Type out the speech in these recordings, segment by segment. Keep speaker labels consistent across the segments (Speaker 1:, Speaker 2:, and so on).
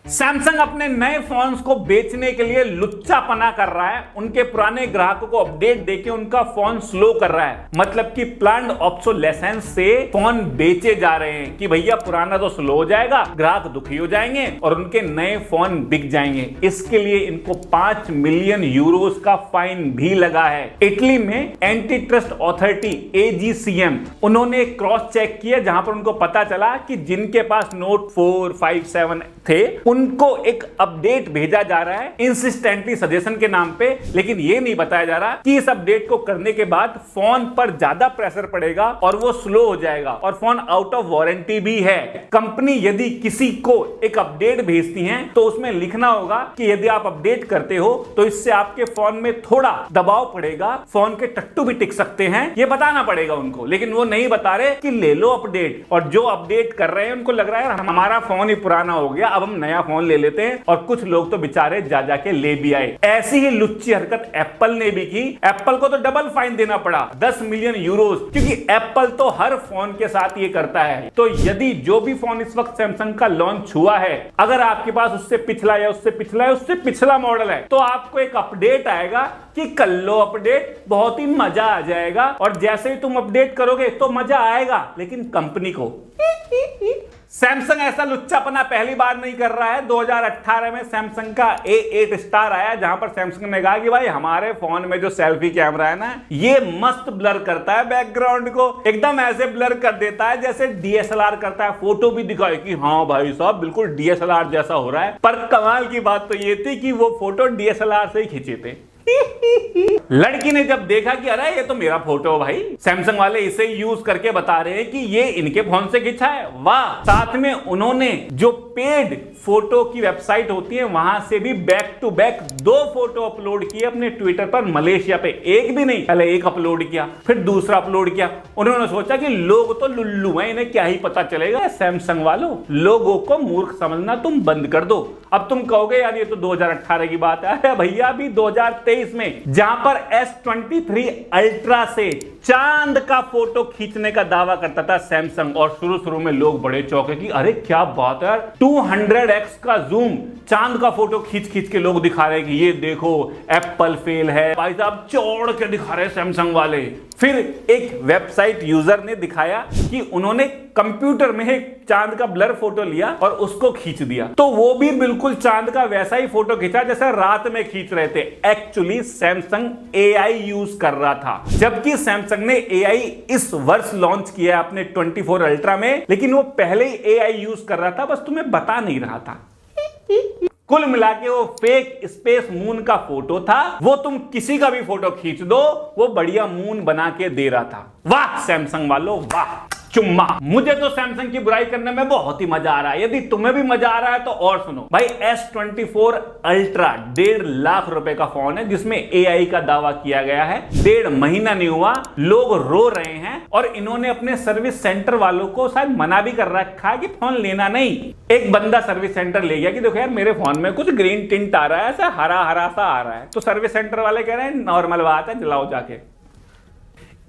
Speaker 1: Samsung अपने नए phones को बेचने के लिए लुच्चापना कर रहा है। उनके पुराने ग्राहकों को अपडेट देके उनका फोन स्लो कर रहा है। मतलब कि प्लान्ड ऑब्सोलेसेंस से फोन बेचे जा रहे हैं कि भैया पुराना तो स्लो हो जाएगा, ग्राहक दुखी हो जाएंगे और उनके नए फोन बिक जाएंगे। इसके लिए इनको 5 मिलियन यूरोस का फाइन भी लगा है। इटली में एंटी ट्रस्ट अथॉरिटी AGCM उन्होंने क्रॉस चेक किया, जहां पर उनको पता चला कि जिनके पास नोट 4, 5, 7 थे उनको एक अपडेट भेजा जा रहा है इंसिस्टेंटली सजेशन के नाम पे, लेकिन ये नहीं बताया जा रहा कि इस अपडेट को करने के बाद फोन पर ज्यादा प्रेशर पड़ेगा और वो स्लो हो जाएगा और फोन आउट ऑफ वारंटी भी है। कंपनी यदि किसी को एक अपडेट भेजती है तो उसमें लिखना होगा कि यदि आप अपडेट करते हो तो इससे आपके फोन में थोड़ा दबाव पड़ेगा, फोन के टट्टू भी टिक सकते हैं, ये बताना पड़ेगा उनको। लेकिन वो नहीं बता रहे कि ले लो अपडेट, और जो अपडेट कर रहे हैं उनको लग रहा है हमारा फोन ही पुराना हो गया, अब हम नया फोन ले लेते हैं। और कुछ लोग तो बेचारे जा जाके ले भी आए। ऐसी ही लुच्ची हरकत एप्पल ने भी की। एप्पल को तो डबल फाइन देना पड़ा, 10 मिलियन यूरोस, क्योंकि एप्पल तो हर फोन के साथ ये करता है। तो यदि जो भी फोन इस वक्त सैमसंग का लॉन्च हुआ है, अगर आपके पास उससे पिछला या उससे पिछला या उससे पिछला मॉडल है, तो आपको एक अपडेट आएगा कि कर लो अपडेट, बहुत ही मजा आ जाएगा। और जैसे ही तुम अपडेट करोगे तो मजा आएगा, लेकिन कंपनी को। सैमसंग ऐसा लुच्चापना पहली बार नहीं कर रहा है। 2018 में सैमसंग का A8 स्टार आया, जहां पर सैमसंग ने कहा कि भाई हमारे फोन में जो सेल्फी कैमरा है ना, ये मस्त ब्लर करता है बैकग्राउंड को, एकदम ऐसे ब्लर कर देता है जैसे DSLR करता है। फोटो भी दिखाए कि हाँ भाई साहब बिल्कुल DSLR जैसा हो रहा है। पर कमाल की बात तो ये थी कि वो फोटो DSLR से ही खींचे थे। लड़की ने जब देखा कि अरे ये तो मेरा फोटो है भाई, सैमसंग वाले इसे यूज करके बता रहे हैं कि ये इनके फोन से खींचा है, वाह। साथ में उन्होंने जो पेड फोटो की वेबसाइट होती है वहां से भी back to back 2 photo upload किए अपने ट्विटर पर मलेशिया पे। एक भी नहीं, पहले एक अपलोड किया फिर दूसरा अपलोड किया। उन्होंने सोचा कि लोग तो लुल्लू हैं, इन्हें क्या ही पता चलेगा। सैमसंग वालों, लोगों को मूर्ख समझना तुम बंद कर दो। अब तुम कहोगे यार ये तो 2018 की बात है। अरे भैया अभी 2023 में, जहां पर S23 अल्ट्रा से चांद का फोटो खींचने का दावा करता था सैमसंग, और शुरू में लोग बड़े चौंके कि अरे क्या बात है, 200x का जूम, चांद का फोटो खींच के लोग दिखा रहे हैं कि ये देखो एप्पल फेल है। भाई साहब चौड़ के दिखा रहे सैमसंग वाले। फिर एक वेबसाइट यूजर ने दिखाया कि उन्होंने कंप्यूटर में एक चांद का ब्लर फोटो लिया और उसको खींच दिया, तो वो भी बिल्कुल चांद का वैसा ही फोटो खींचा जैसे रात में खींच रहे थे। एक्चुअली सैमसंग AI यूज कर रहा था, जबकि सैमसंग ने AI इस वर्ष लॉन्च किया अपने 24 अल्ट्रा में, लेकिन वो पहले ही AI यूज कर रहा था, बस तुम्हें बता नहीं रहा था। कुल मिला के वो फेक स्पेस मून का फोटो था। वो तुम किसी का भी फोटो खींच दो, वो बढ़िया मून बना के दे रहा था। वाह सैमसंग वालों, वाह, चुम्मा। मुझे तो सैमसंग की बुराई करने में बहुत ही मजा आ रहा है। यदि तुम्हें भी मजा आ रहा है तो और सुनो भाई। S24 अल्ट्रा 1.5 लाख रुपए का फोन है, जिसमें AI का दावा किया गया है। 1.5 महीना नहीं हुआ, लोग रो रहे हैं, और इन्होंने अपने सर्विस सेंटर वालों को शायद मना भी कर रखा है कि फोन लेना नहीं। एक बंदा सर्विस सेंटर ले गया कि देखो यार मेरे फोन में कुछ ग्रीन टिंट आ रहा है, ऐसा हरा हरा सा आ रहा है। तो सर्विस सेंटर वाले कह रहे हैं नॉर्मल बात है, जलाओ जाके।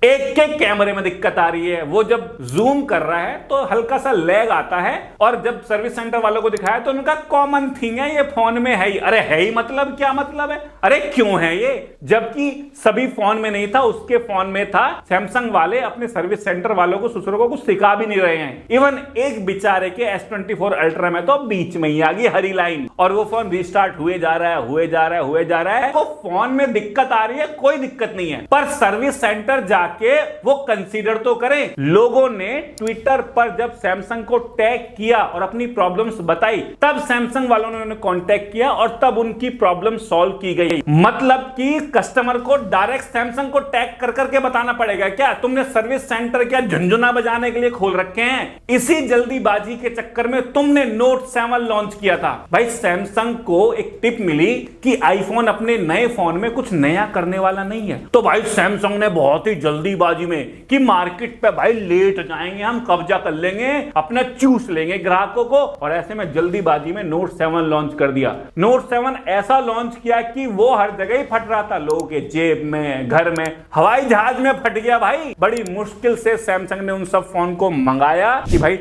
Speaker 1: एक के कैमरे में दिक्कत आ रही है, वो जब जूम कर रहा है तो हल्का सा लैग आता है, और जब सर्विस सेंटर वालों को दिखाया तो उनका कॉमन थिंग है, ये फोन में है ही। अरे है ही मतलब क्या मतलब है, अरे क्यों है ये, जबकि सभी फोन में नहीं था, उसके फोन में था। सैमसंग वाले अपने सर्विस सेंटर वालों को, दूसरों को कुछ सिखा भी नहीं रहे हैं। इवन एक बेचारे के S24 अल्ट्रा में तो बीच में ही आ गई हरी लाइन, और वो फोन रिस्टार्ट हुए जा रहा है, हुए जा रहा है। वो फोन में दिक्कत आ रही है, कोई दिक्कत नहीं है, पर सर्विस सेंटर जाके वो कंसीडर तो करें। लोगों ने ट्विटर पर जब सैमसंग को टैग किया और अपनी प्रॉब्लम्स बताई, तब सैमसंग वालों ने उन्हें कांटेक्ट किया और तब उनकी प्रॉब्लम सॉल्व की गई। मतलब कि कस्टमर को डायरेक्ट सैमसंग को टैग कर करके बताना पड़ेगा क्या? तुमने सर्विस सेंटर क्या झुंझुना बजाने के लिए खोल रखे हैं? इसी जल्दीबाजी के चक्कर में तुमने नोट 7 लॉन्च किया था। भाई सैमसंग को एक टिप मिली कि आईफोन अपने नए फोन में कुछ नया करने वाला नहीं है, तो भाई सैमसंग ने बहुत ही जल्दी जल्दीबाजी में कि मार्केट पे भाई लेट जाएंगे, हम कब्जा कर लेंगे, अपना चूस लेंगे ग्राहकों को, और ऐसे में जल्दीबाजी में नोट 7 लॉन्च कर दिया। नोट 7 ऐसा लॉन्च किया कि वो हर जगह ही फट रहा था, लोगों के जेब में, घर में, हवाई जहाज में फट गया भाई। बड़ी मुश्किल से सैमसंग ने उन सब फोन को मंगाया कि भाई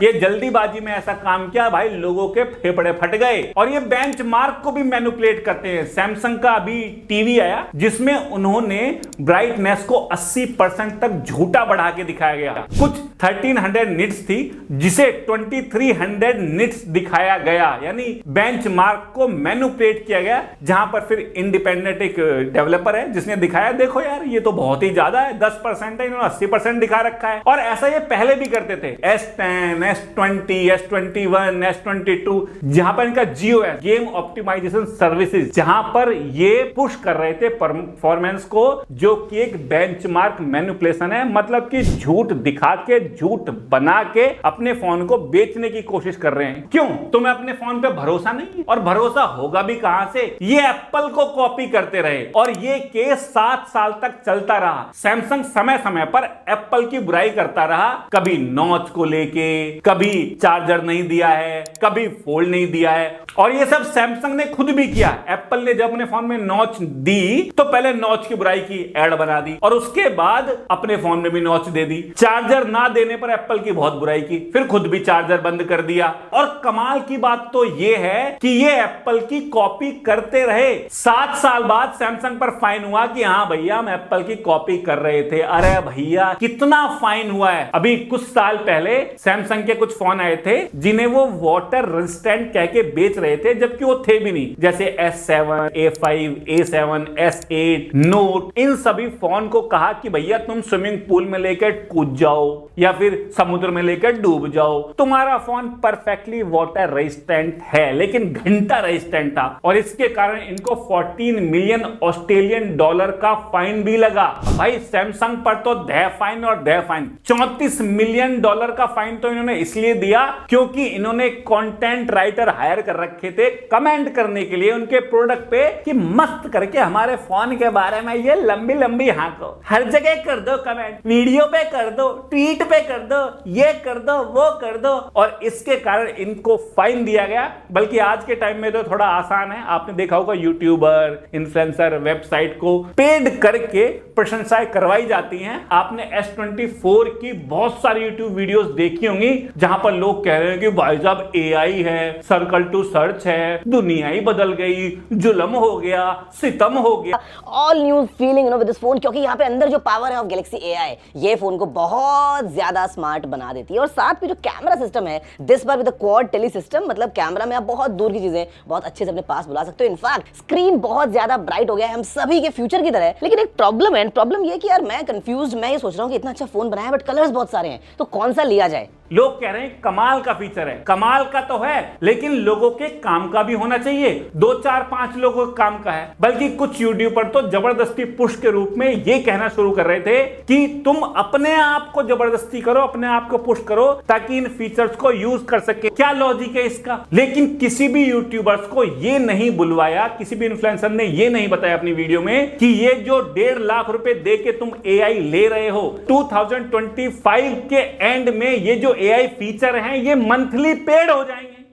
Speaker 1: ये जल्दीबाजी में ऐसा काम किया भाई, लोगों के फेफड़े फट गए। और ये बेंचमार्क को भी मैनिपुलेट करते हैं। सैमसंग का अभी टीवी आया जिसमें उन्होंने ब्राइटनेस को 80% तक झूठा बढ़ा के दिखाया गया। कुछ 1300 निट्स थी जिसे 2300 निट्स दिखाया गया, यानी बेंचमार्क को मैनिपुलेट किया गया। जहां पर फिर इंडिपेंडेंट एक डेवलपर है जिसने दिखाया, देखो यार ये तो बहुत ही ज्यादा है, 10% है, इन्होंने 80% दिखा रखा है। और ऐसा ये पहले भी करते थे, S10, S20, S21, S22, जहां पर इनका जियो है, गेम ऑप्टिमाइजेशन सर्विसेज, जहां पर ये पुश कर रहे थे परफॉर्मेंस को, जो कि एक बेंचमार्क मैनिपुलेशन है। मतलब कि झूठ दिखा के, झूठ बना के अपने फोन को बेचने की कोशिश कर रहे हैं। क्यों? तुम्हें अपने फोन पे भरोसा नहीं, और भरोसा होगा भी कहां से? ये एप्पल को कॉपी करते रहे और ये केस 7 साल तक चलता रहा। सैमसंग समय समय पर एप्पल की बुराई करता रहा, कभी नॉच को लेके, कभी चार्जर नहीं दिया है, कभी फोल्ड नहीं दिया है, और ये सब सैमसंग ने खुद भी किया। एप्पल ने जब अपने फोन में नॉच दी तो पहले नॉच की बुराई की, ऐड बना दी, और उसके बाद अपने फोन में भी नॉच दे दी। चार्जर ना देने पर एप्पल की बहुत बुराई की, फिर खुद भी चार्जर बंद कर दिया। और कमाल की बात तो ये है कि ये एप्पल की कॉपी करते रहे। 7 साल बाद सैमसंग पर फाइन हुआ कि हाँ भैया हम एप्पल की कॉपी कर रहे थे। अरे भैया कितना फाइन हुआ है। अभी कुछ साल पहले सैमसंग के कुछ फोन आए थे जिन्हें वो वाटर रेजिस्टेंट कह के बेच रहे थे, जबकि वो थे भी नहीं, जैसे S7, A5, A7, S8, note. इन सभी फोन को कहा कि भैया तुम स्विमिंग पूल में लेकर कूद जाओ या फिर समुद्र में लेकर डूब जाओ, तुम्हारा फोन परफेक्टली वाटर रेजिस्टेंट है, लेकिन घंटा रेजिस्टेंट था। और इसके कारण इनको 14 मिलियन ऑस्ट्रेलियन डॉलर का फाइन भी लगा। भाई सैमसंग पर तो दह फाइन और दह फाइन। 34 मिलियन डॉलर का फाइन तो इन्होंने इसलिए दिया क्योंकि इन्होंने कंटेंट राइटर हायर कर रखे थे कमेंट करने के लिए उनके प्रोडक्ट पे कि मस्त करके हमारे फोन के बारे में ये लंबी लंबी हाँको, हर जगह कर दो कमेंट, वीडियो पे कर दो, ट्वीट पे कर दो, ये कर दो, वो कर दो। और इसके कारण इनको फाइन दिया गया। बल्कि आज के टाइम में तो थोड़ा आसान है, आपने देखा होगा यूट्यूबर, इन्फ्लुएंसर, वेबसाइट को पेड करके प्रशंसाएं करवाई जाती हैं। आपने S24 की बहुत सारी यूट्यूब वीडियोस देखी होंगी जहां पर लोग कह रहे हैं कि भाई साहब AI है, सर्कल टू सर्च है, दुनिया ही बदल गई, जुल्म हो गया, सितम हो गया।
Speaker 2: All new feeling with this phone, क्योंकि यहाँ पे अंदर जो पावर है ऑफ गैलेक्सी AI, ये फोन को बहुत ज्यादा स्मार्ट बना देती है। और साथ में जो कैमरा सिस्टम है, दिस बार विद क्वाड टेली सिस्टम, मतलब कैमरा में आप बहुत दूर की चीजें बहुत अच्छे से अपने पास बुला सकते हो। इनफैक्ट स्क्रीन बहुत ज्यादा ब्राइट हो गया है, हम सभी के फ्यूचर की तरह। लेकिन एक प्रॉब्लम है, प्रॉब्लम ये कि यार मैं कंफ्यूज्ड, मैं ये सोच रहा हूँ कि इतना अच्छा फोन बनाया बट कलर्स बहुत सारे हैं, तो कौन सा लिया जाए?
Speaker 1: लोग कह रहे हैं कमाल का फीचर है, कमाल का तो है, लेकिन लोगों के काम का भी होना चाहिए। 2, 4, 5 लोगों के काम का है। बल्कि कुछ यूट्यूबर तो जबरदस्ती पुश के रूप में ये कहना शुरू कर रहे थे कि तुम अपने आप को जबरदस्ती करो, अपने आप को पुश करो ताकि इन फीचर्स को यूज कर सके। क्या लॉजिक है इसका? लेकिन किसी भी यूट्यूबर्स को ये नहीं बुलवाया, किसी भी इन्फ्लुएंसर ने ये नहीं बताया अपनी वीडियो में कि ये जो 1.5 लाख रुपए दे के तुम AI ले रहे हो, 2025 के एंड में ये जो AI फीचर हैं ये मंथली पेड हो जाएंगे।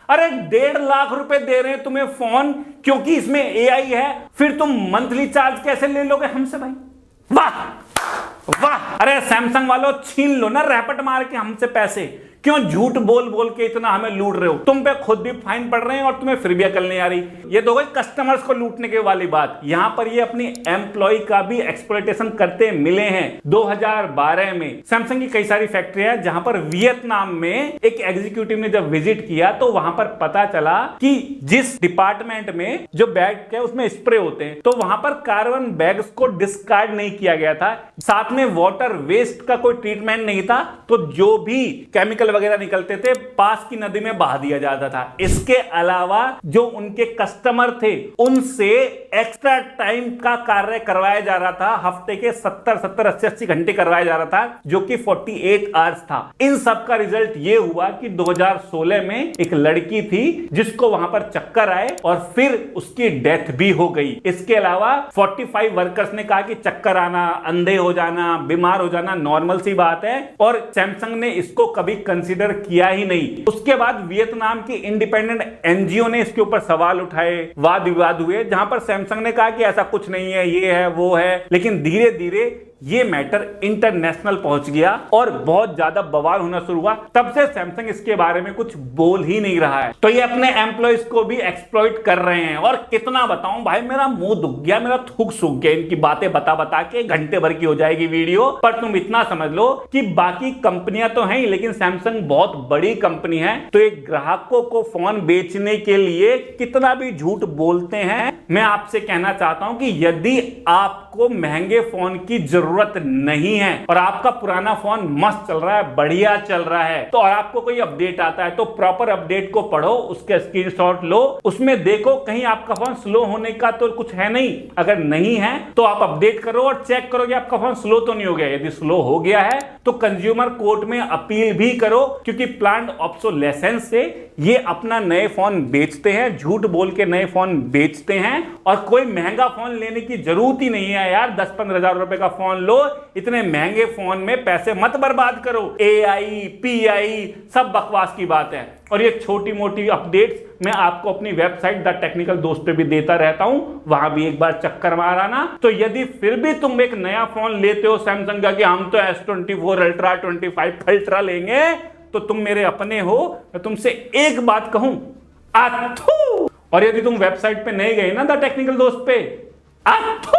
Speaker 1: अरे 1.5 लाख रुपए दे रहे हैं तुम्हें फोन क्योंकि इसमें AI है, फिर तुम मंथली चार्ज कैसे ले लोगे हमसे भाई? वाह वाह! अरे सैमसंग वालों छीन लो ना रैपट मार के हमसे पैसे। क्यों झूठ बोल बोल के इतना हमें लूट रहे हो? तुम पे खुद भी फाइन पड़ रहे हैं और तुम्हें फिर भी अकल नहीं आ रही। ये तो गई कस्टमर्स को लूटने के वाली बात। यहां पर ये अपनी एम्प्लॉय का भी एक्सप्लॉयटेशन करते मिले हैं। 2012 में सैमसंग की कई सारी फैक्ट्री है जहां पर वियतनाम में एक एग्जीक्यूटिव ने जब विजिट किया तो वहां पर पता चला कि जिस डिपार्टमेंट में जो बैग है उसमें स्प्रे होते हैं, तो वहां पर कार्बन बैग्स को डिस्कार्ड नहीं किया गया था। साथ में वाटर वेस्ट का कोई ट्रीटमेंट नहीं था। तो जो भी केमिकल वगैरह निकलते थे, पास की नदी में बहा दिया जाता था। इसके अलावा जो उनके कस्टमर थे उनसे एक्स्ट्रा टाइम का कार्य करवाया जा रहा था, हफ्ते के 70 80 घंटे करवाया जा रहा था, जो कि 48 आवर्स था। इन सब का रिजल्ट ये हुआ कि 2016 में एक लड़की थी जिसको वहां पर चक्कर आए और फिर उसकी डेथ भी हो गई। इसके अलावा 45 वर्कर्स ने कहा कि चक्कर आना, अंधे हो जाना, बीमार हो जाना नॉर्मल सी बात है, और सैमसंग ने इसको कभी कंसीडर किया ही नहीं। उसके बाद वियतनाम की इंडिपेंडेंट एनजीओ ने इसके ऊपर सवाल उठाए, वाद विवाद हुए, जहां पर सैमसंग ने कहा कि ऐसा कुछ नहीं है, ये है वो है। लेकिन धीरे धीरे ये मैटर इंटरनेशनल पहुंच गया और बहुत ज्यादा बवाल होना शुरू हुआ। तब से सैमसंग इसके बारे में कुछ बोल ही नहीं रहा है। तो ये अपने एम्प्लॉइज को भी एक्सप्लॉइट कर रहे हैं। और कितना बताऊं भाई, मेरा मुंह दुख गया, मेरा थूक सूख गया इनकी बातें बता बता के। घंटे भर की हो जाएगी वीडियो, पर तुम इतना समझ लो कि बाकी कंपनियां तो हैं, लेकिन सैमसंग बहुत बड़ी कंपनी है। तो एक ग्राहकों को फोन बेचने के लिए कितना भी झूठ बोलते हैं। मैं आपसे कहना चाहता हूं कि यदि आपको महंगे फोन की जरूरत नहीं है और आपका पुराना फोन मस्त चल रहा है, बढ़िया चल रहा है, तो और आपको कोई अपडेट आता है तो प्रॉपर अपडेट को पढ़ो, उसके स्क्रीनशॉट लो, उसमें देखो कहीं आपका फोन स्लो होने का तो कुछ है नहीं। अगर नहीं है तो आप अपडेट करो और चेक करो कि आपका फोन स्लो तो नहीं हो गया। यदि स्लो हो गया है तो कंज्यूमर कोर्ट में अपील भी करो, क्योंकि प्लान्ड ऑब्सोलेसेंस से ये अपना नए फोन बेचते हैं, झूठ बोल के नए फोन बेचते हैं। और कोई महंगा फोन लेने की जरूरत ही नहीं है यार। 10-15 हजार रुपए का फोन लो, इतने महंगे फोन में पैसे मत बर्बाद करो। AI, PI सब बकवास की बात है। और ये छोटी मोटी अपडेट्स मैं आपको अपनी वेबसाइट द टेक्निकल दोस्त पे भी देता रहता हूं, वहां भी एक बार चक्कर माराना। तो यदि फिर भी तुम एक नया फोन लेते हो सैमसंग का कि हम तो S24 अल्ट्रा 25 अल्ट्रा लेंगे, तो तुम मेरे अपने हो। मैं तुमसे एक बात कहूं, आथू। और यदि तुम वेबसाइट पे नहीं गए ना द टेक्निकल दोस्त पे, आथू।